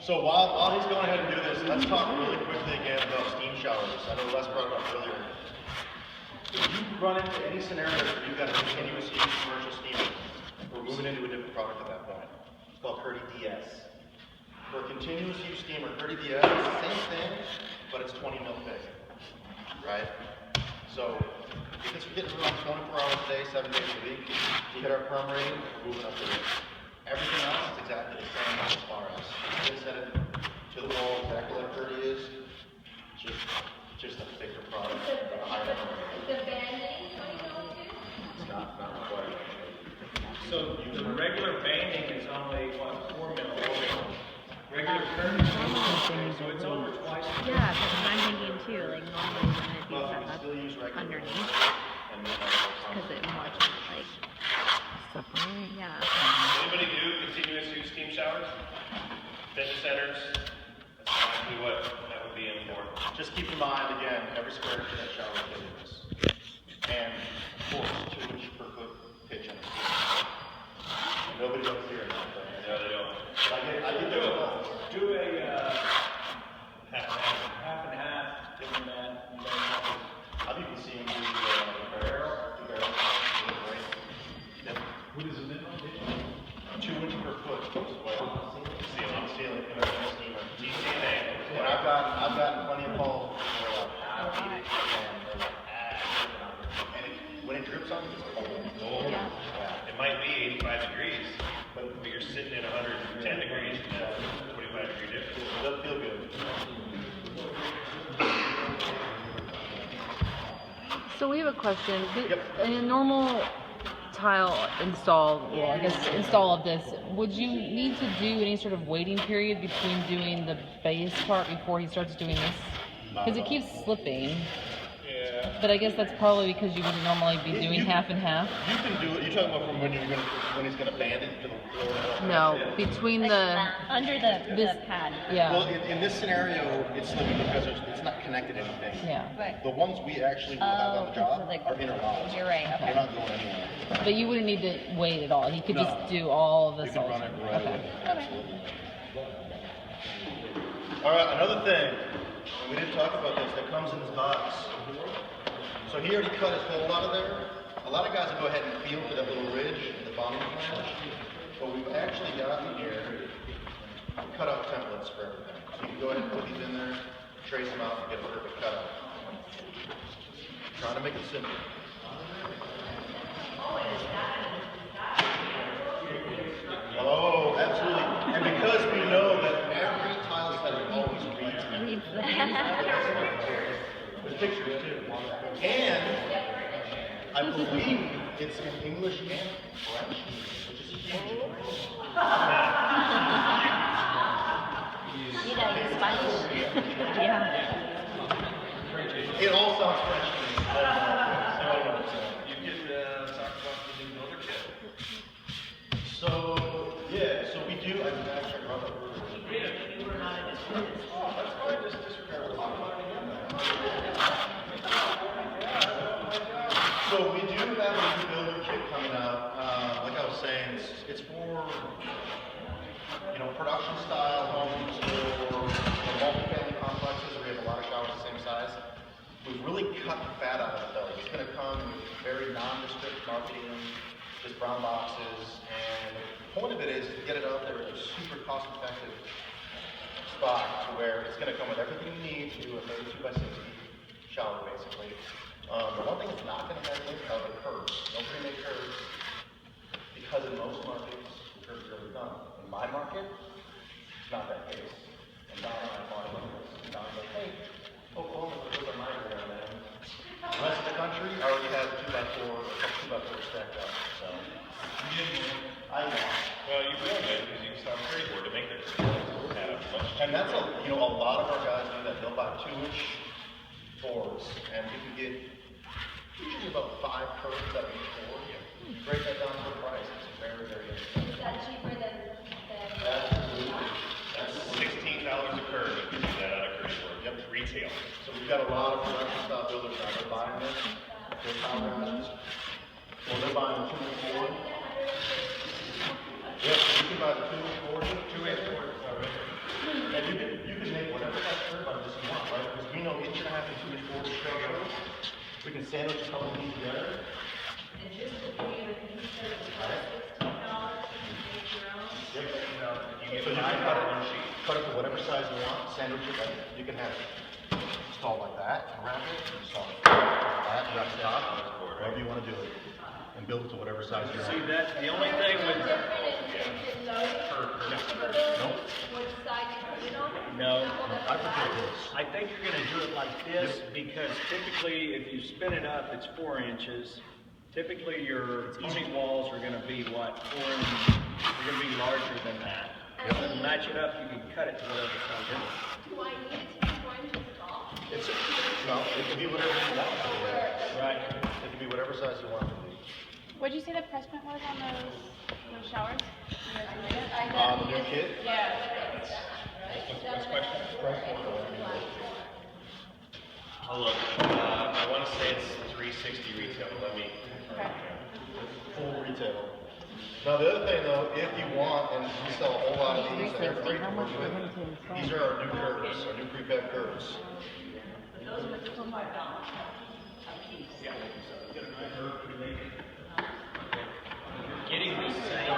So while he's going ahead and do this, let's talk really quickly again about steam showers. I know Les brought it up earlier. If you run into any scenario where you've got a continuous use commercial steamer, we're moving into a different product at that point. It's called Kerdi DS. For a continuous use steamer, Kerdi DS is the same thing, but it's 20 mil thick, right? So if it's getting around 24 hours a day, 7 days a week, you hit our perm rating, we're moving up the rate. Everything else is exactly the same as far as you set it to the wall, exactly like Kerdi is. Just a thicker product. The banding, it's not required. So the regular banding is only what, 4 mil? Regular Kerdi is 4 so it's over twice. Yeah, that's what I'm thinking too. Like normally when it Well, be we set still use up regular underneath, because it more like Separate. yeah. Anybody do continuous use steam showers? Fitness centers? That's exactly what that would be in for. Just keep in mind, again, every square inch of that shower is this. And, of course, 2 inch per foot pitch on the steam. Nobody goes here now. No, they don't. I get those calls. Do a half and half, different that. I've even seen the barrel. Yep. What is the minimum? 2 inch per foot is what I'm sealing in a steamer. TCNA. And I've gotten plenty of calls where they're like, and when it drips on you, it's cold. Yeah. It might be 85 degrees, but you're sitting at 110 degrees, and that's a 25 degree difference. It does feel good. So we have a question. Yep. In a normal tile install, well, I guess install of this, would you need to do any sort of waiting period between doing the base part before he starts doing this? Because it keeps slipping. Yeah. But I guess that's probably because you wouldn't normally be doing half and half. You can do it. You're talking about from when he's gonna band it to the floor. No, between the Under the pad. yeah. Well, in this scenario, it's slipping because it's not connected to anything. Yeah. Right. The ones we actually will have on the job are interlocks. You're right. They're Okay. not going anywhere. But you wouldn't need to wait at all. He could No. just do all of You this can all run the it time. right Okay. away. Absolutely. All right, another thing, and we didn't talk about this, that comes in this box. So he already cut his hole out of there. A lot of guys will go ahead and feel for that little ridge in the bottom flange. But we've actually got in here cutout templates for everything. So you can go ahead and put these in there, trace them out, and get a perfect cutout. Trying to make it simple. Oh, absolutely. And because we know that every tile setter always reads with pictures too. And I believe it's in English and French, which is huge. You know, you're Spanish. Yeah. It all sounds French to me. So, You could talk about the new builder kit. so yeah, so we do. I actually brought that earlier. That's fine. Just disregard it. So we do have a new builder kit coming out. Like I was saying, it's for production style homes or multifamily complexes where we have a lot of showers the same size. We've really cut the fat out of the belly. It's going to come with very nondescript marketing, just brown boxes, and the point of it is to get it out there at a super cost-effective spot to where it's going to come with everything you need to do a 32 by 60 shower, basically. The one thing it's not going to have is are the curves. No pre-made curves, because in most markets, the curves are already done. In my market, it's not that case. And Don and I bought one of those. And Don's like, hey, Oklahoma, those are my area, man. The rest of the country already has 2x4 or 2x4 stacked up. So, I know. Well, you will get because you start trade board to make it have much. And that's a lot of our guys do that. They'll buy 2-inch boards, and you can get usually about 5 curves out of each board. Break that down to the price. It's very, very good. Is that cheaper than Absolutely. That's $16 a curve if you do that on a curve board. Yep, retail. So we've got a lot of production style builders out there buying this. They're comrades. Well, they're buying the 2-inch board. Yep, you can buy the 2-inch board. 2-inch board. So you can cut it to whatever size you want, sandwich it, like, you can have it installed like that, and wrap it, install it like that, wrap it out, however you want to do it, and build it to whatever size you See, want. that, the only thing with, Which side you put it on? no, I prefer this. I think you're gonna do it like this, because typically, if you spin it up, it's 4 inches. Typically, your seat walls are gonna be what, 4 inches, they're gonna be larger than that. To match it up, you can cut it to whatever size you want. Do I need it to be 4 inches tall? It's, no, it can be whatever you want. Right. It can be whatever size you want it to be. What'd you say the price point was on those showers? The new kit? Yeah. What's the question? I'll look. I want to say it's 360 retail. Let me. Okay. Full retail. Now the other thing though, if you want, and we sell a whole lot of these, and they're free to work with, these are our new curves, our new pre-fab curves. Getting the same